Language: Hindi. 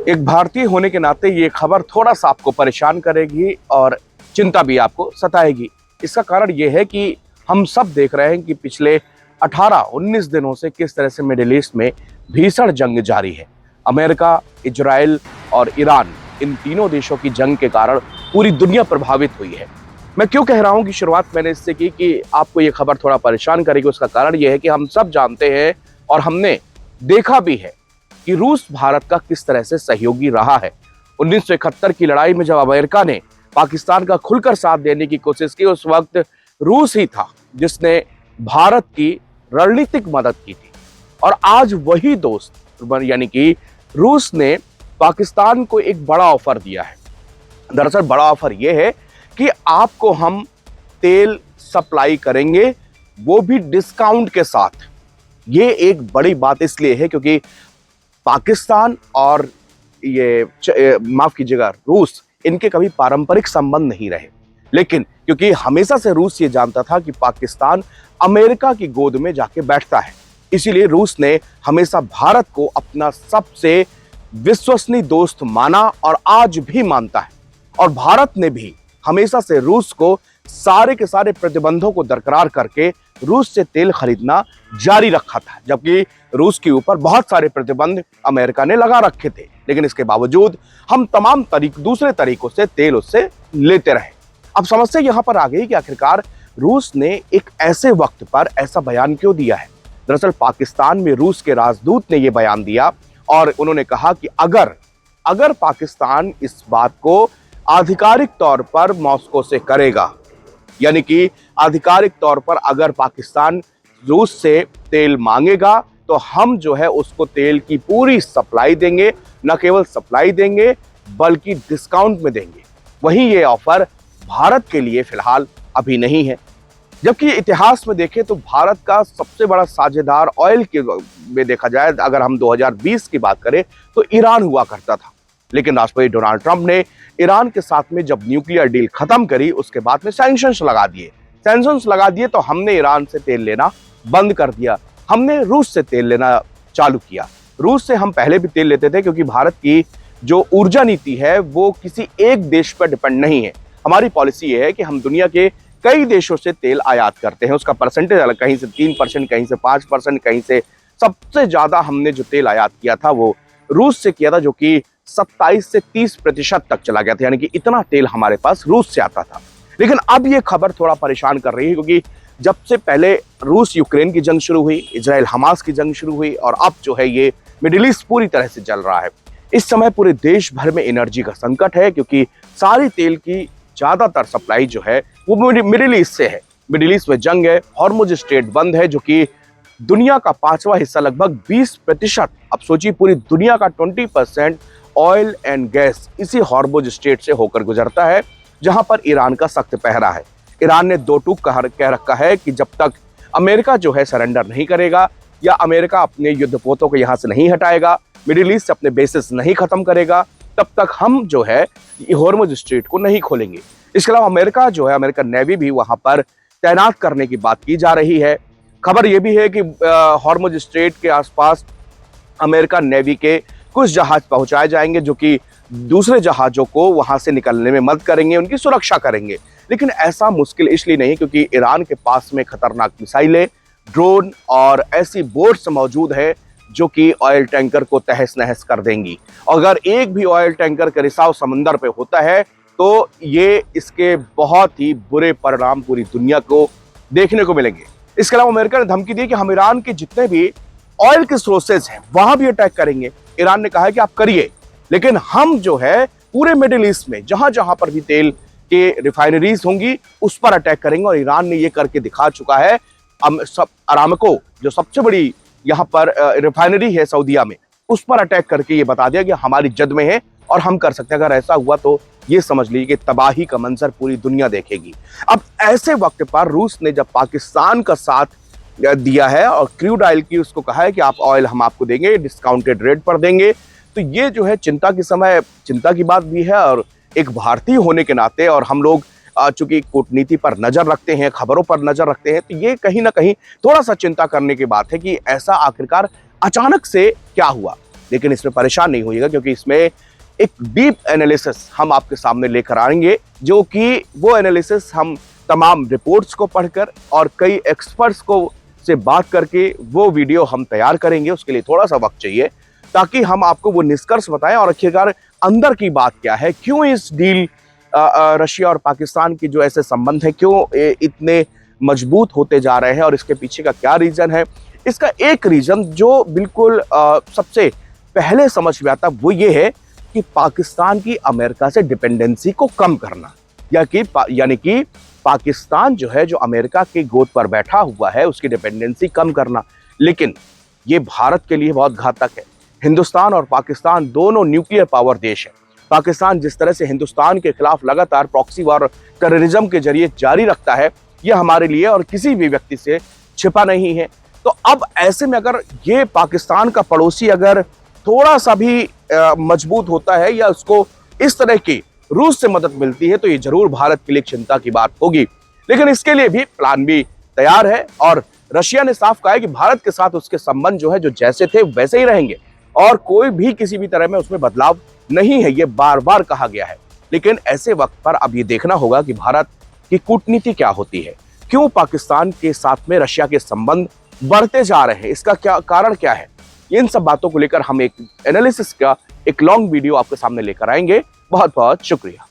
एक भारतीय होने के नाते ये खबर थोड़ा सा आपको परेशान करेगी और चिंता भी आपको सताएगी। इसका कारण ये है कि हम सब देख रहे हैं कि पिछले 18-19 दिनों से किस तरह से मिडिल ईस्ट में भीषण जंग जारी है। अमेरिका, इजराइल और ईरान, इन तीनों देशों की जंग के कारण पूरी दुनिया प्रभावित हुई है। मैं क्यों कह रहा हूं कि शुरुआत मैंने इससे की कि आपको ये खबर थोड़ा परेशान करेगी, उसका कारण यह है कि हम सब जानते हैं और हमने देखा भी है कि रूस भारत का किस तरह से सहयोगी रहा है। 1971 की लड़ाई में जब अमेरिका ने पाकिस्तान का खुलकर साथ देने की कोशिश की, उस वक्त रूस ही था जिसने भारत की रणनीतिक मदद की थी। और आज वही दोस्त यानी कि रूस ने पाकिस्तान को एक बड़ा ऑफर दिया है। दरअसल बड़ा ऑफर यह है कि आपको हम तेल सप्लाई करेंगे, वो भी डिस्काउंट के साथ। ये एक बड़ी बात इसलिए है क्योंकि पाकिस्तान और माफ कीजिएगा रूस, इनके कभी पारंपरिक संबंध नहीं रहे, लेकिन क्योंकि हमेशा से रूस ये जानता था कि पाकिस्तान अमेरिका की गोद में जाके बैठता है, इसीलिए रूस ने हमेशा भारत को अपना सबसे विश्वसनीय दोस्त माना और आज भी मानता है। और भारत ने भी हमेशा से रूस को सारे के सारे प्रतिबंधों को दरकरार करके रूस से तेल खरीदना जारी रखा था, जबकि रूस के ऊपर बहुत सारे प्रतिबंध अमेरिका ने लगा रखे थे, लेकिन इसके बावजूद हम तमाम दूसरे तरीकों से तेल उससे लेते रहे। अब समस्या यहां पर आ गई कि आखिरकार रूस ने एक ऐसे वक्त पर ऐसा बयान क्यों दिया है। दरअसल पाकिस्तान में रूस के राजदूत ने यह बयान दिया और उन्होंने कहा कि अगर पाकिस्तान इस बात को आधिकारिक तौर पर मॉस्को से करेगा, यानी कि आधिकारिक तौर पर अगर पाकिस्तान रूस से तेल मांगेगा तो हम जो है उसको तेल की पूरी सप्लाई देंगे, न केवल सप्लाई देंगे बल्कि डिस्काउंट में देंगे। वहीं ये ऑफर भारत के लिए फिलहाल अभी नहीं है, जबकि इतिहास में देखें तो भारत का सबसे बड़ा साझेदार ऑयल के में देखा जाए, अगर हम 2020 की बात करें तो ईरान हुआ करता था। लेकिन राष्ट्रपति डोनाल्ड ट्रंप ने ईरान के साथ में जब न्यूक्लियर डील खत्म करी, उसके बाद में सैंक्शंस लगा दिए तो हमने ईरान से तेल लेना बंद कर दिया। हमने रूस से तेल लेना चालू किया। रूस से हम पहले भी तेल लेते थे क्योंकि भारत की जो ऊर्जा नीति है वो किसी एक देश पर डिपेंड नहीं है। हमारी पॉलिसी ये है कि हम दुनिया के कई देशों से तेल आयात करते हैं। उसका परसेंटेज अलग, कहीं से 3%, कहीं से 5%, कहीं से सबसे ज्यादा हमने जो तेल आयात किया था वो रूस से किया था, जो कि 27 से 30% तक चला गया था, यानी कि इतना तेल हमारे पास रूस से आता था। लेकिन अब ये खबर थोड़ा परेशान कर रही है क्योंकि जब से पहले रूस यूक्रेन की जंग शुरू हुई, इजराइल हमास की जंग शुरू हुई और अब जो है ये मिडिल ईस्ट पूरी तरह से जल रहा है। इस समय पूरे देश भर में एनर्जी का संकट है क्योंकि सारी तेल की ज्यादातर सप्लाई जो है वो मिडिल ईस्ट से है। मिडिल ईस्ट में जंग है, हॉर्मुज स्ट्रेट बंद है, जो कि दुनिया का 5वां हिस्सा, लगभग 20%, अब सोचिए पूरी दुनिया का 20% ऑयल एंड गैस इसी हॉर्मुज स्ट्रेट से होकर गुजरता है, जहां पर ईरान का सख्त पहरा है। ईरान ने दो टूक कह रखा है कि जब तक अमेरिका जो है सरेंडर नहीं करेगा या अमेरिका अपने युद्धपोतों को यहां से नहीं हटाएगा, मिडिल ईस्ट से अपने बेसिस नहीं खत्म करेगा, तब तक हम जो है हॉर्मुज स्ट्रेट को नहीं खोलेंगे। इसके अलावा अमेरिका जो है, अमेरिकन नेवी भी वहां पर तैनात करने की बात की जा रही है। खबर यह भी है कि हॉर्मुज स्ट्रेट के आसपास अमेरिकन नेवी के कुछ जहाज पहुंचाए जाएंगे जो कि दूसरे जहाजों को वहां से निकलने में मदद करेंगे, उनकी सुरक्षा करेंगे। लेकिन ऐसा मुश्किल इसलिए नहीं क्योंकि ईरान के पास में खतरनाक मिसाइलें, ड्रोन और ऐसी बोट्स मौजूद है जो कि ऑयल टैंकर को तहस नहस कर देंगी। अगर एक भी ऑयल टैंकर का रिसाव समंदर पे होता है तो ये इसके बहुत ही बुरे परिणाम पूरी दुनिया को देखने को मिलेंगे। इसके अलावा अमेरिका ने धमकी दी कि हम ईरान के जितने भी ऑयल के सोर्सेज हैं वहां भी अटैक करेंगे। ईरान ने कहा है कि आप करिए, लेकिन हम जो है पूरे मिडिल ईस्ट में जहां जहां पर भी तेल के रिफाइनरीज होंगी उस पर अटैक करेंगे। और ईरान ने ये करके दिखा चुका है। अरामको जो सबसे बड़ी यहाँ पर रिफाइनरी है सऊदीया में, उस पर अटैक करके ये बता दिया कि हमारी जद में है और हम कर सकते हैं। अगर ऐसा हुआ तो ये समझ लीजिए कि तबाही का मंजर पूरी दुनिया देखेगी। अब ऐसे वक्त पर रूस ने जब पाकिस्तान का साथ दिया है और क्रूड ऑयल की उसको कहा है कि आप ऑयल हम आपको देंगे, डिस्काउंटेड रेट पर देंगे, तो ये जो है चिंता की बात भी है। और एक भारतीय होने के नाते और हम लोग चूंकि कूटनीति पर नजर रखते हैं, खबरों पर नजर रखते हैं, तो ये कहीं ना कहीं थोड़ा सा चिंता करने की बात है कि ऐसा आखिरकार अचानक से क्या हुआ। लेकिन इसमें परेशान नहीं होइएगा, क्योंकि इसमें एक डीप एनालिसिस हम आपके सामने लेकर आएंगे, जो कि वो एनालिसिस हम तमाम रिपोर्ट्स को पढ़कर और कई एक्सपर्ट्स को से बात करके वो वीडियो हम तैयार करेंगे। उसके लिए थोड़ा सा वक्त चाहिए, ताकि हम आपको वो निष्कर्ष बताएं और आखिरकार अंदर की बात क्या है, क्यों इस डील रशिया और पाकिस्तान की जो ऐसे संबंध हैं क्यों इतने मजबूत होते जा रहे हैं और इसके पीछे का क्या रीजन है। इसका एक रीजन जो बिल्कुल सबसे पहले समझ में आता वो ये है कि पाकिस्तान की अमेरिका से डिपेंडेंसी को कम करना, यानी कि पाकिस्तान जो है, जो अमेरिका की गोद पर बैठा हुआ है, उसकी डिपेंडेंसी कम करना। लेकिन ये भारत के लिए बहुत घातक है। हिंदुस्तान और पाकिस्तान दोनों न्यूक्लियर पावर देश है। पाकिस्तान जिस तरह से हिंदुस्तान के खिलाफ लगातार प्रॉक्सी वॉर टेररिज्म के जरिए जारी रखता है, यह हमारे लिए और किसी भी व्यक्ति से छिपा नहीं है। तो अब ऐसे में अगर ये पाकिस्तान का पड़ोसी अगर थोड़ा सा भी मजबूत होता है या उसको इस तरह की रूस से मदद मिलती है, तो ये जरूर भारत के लिए चिंता की बात होगी। लेकिन इसके लिए भी प्लान बी तैयार है और रशिया ने साफ कहा है कि भारत के साथ उसके संबंध जो है, जो जैसे थे वैसे ही रहेंगे और कोई भी किसी भी तरह में उसमें बदलाव नहीं है, ये बार बार कहा गया है। लेकिन ऐसे वक्त पर अब ये देखना होगा कि भारत की कूटनीति क्या होती है, क्यों पाकिस्तान के साथ में रशिया के संबंध बढ़ते जा रहे हैं, इसका क्या कारण क्या है। इन सब बातों को लेकर हम एक एनालिसिस का एक लॉन्ग वीडियो आपके सामने लेकर आएंगे। बहुत बहुत शुक्रिया।